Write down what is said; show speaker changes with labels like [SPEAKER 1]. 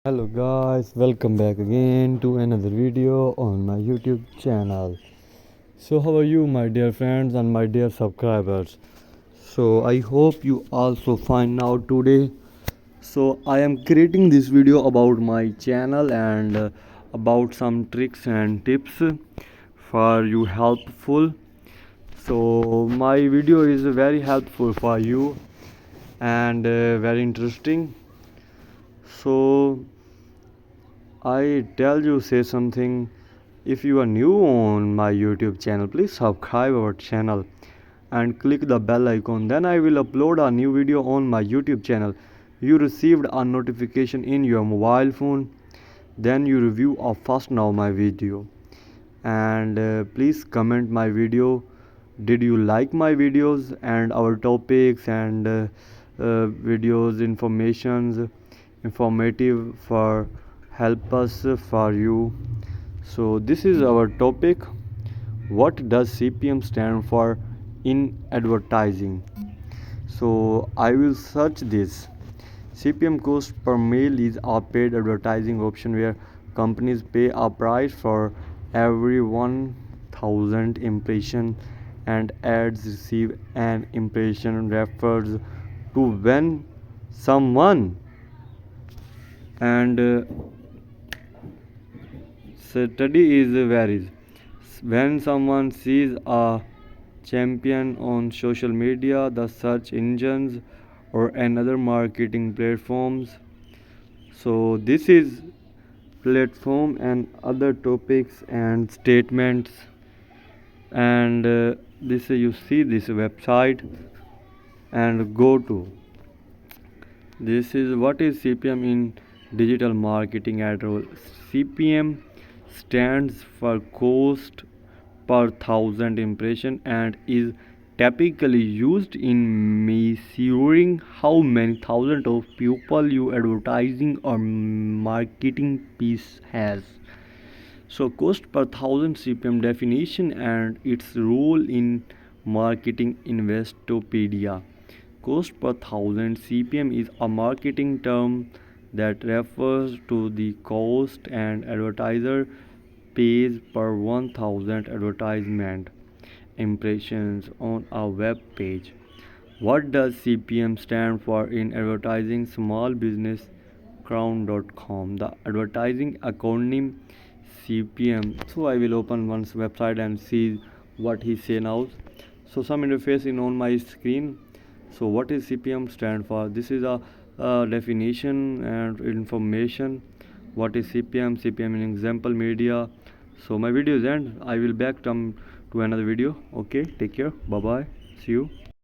[SPEAKER 1] Hello guys, welcome back again to another video on my YouTube channel. So how are you my dear friends and my dear subscribers? So I hope you also fine now today. So I am creating this video about my channel and about some tricks and tips for you helpful. So my video is very helpful for you and very interesting. So I tell you say something. If you are new on my YouTube channel, please subscribe our channel and click the bell icon. Then I will upload a new video on my YouTube channel. You received a notification in your mobile phone. Then you review or first now my video. And please comment my video. Did you like my videos and our topics and videos informative for help us for you. So this is our topic. What does CPM stand for in advertising? So I will search this. CPM cost per mail is a paid advertising option where companies pay a price for every 1000 impression and ads receive an impression refers to when someone and study is varies. When someone sees a champion on social media, the search engines, or another marketing platforms. So this is platform and other topics and statements. And this you see this website and go to. This is what is CPM in digital marketing ad role. CPM stands for cost per thousand impression and is typically used in measuring how many thousands of people your advertising or marketing piece has. So cost per thousand CPM definition and its role in marketing investopedia. Cost per thousand CPM is a marketing term that refers to the cost an advertiser pays per 1000 advertisement impressions on a web page. What does CPM stand for in advertising? Small business crown.com, the advertising acronym CPM. So I will open one's website and see what he say now. So some interface in on my screen. So what is CPM stand for? This is a definition and information. What is CPM? CPM in example media. So my video is end. I will back come to another video. Okay, take care. Bye bye. See you.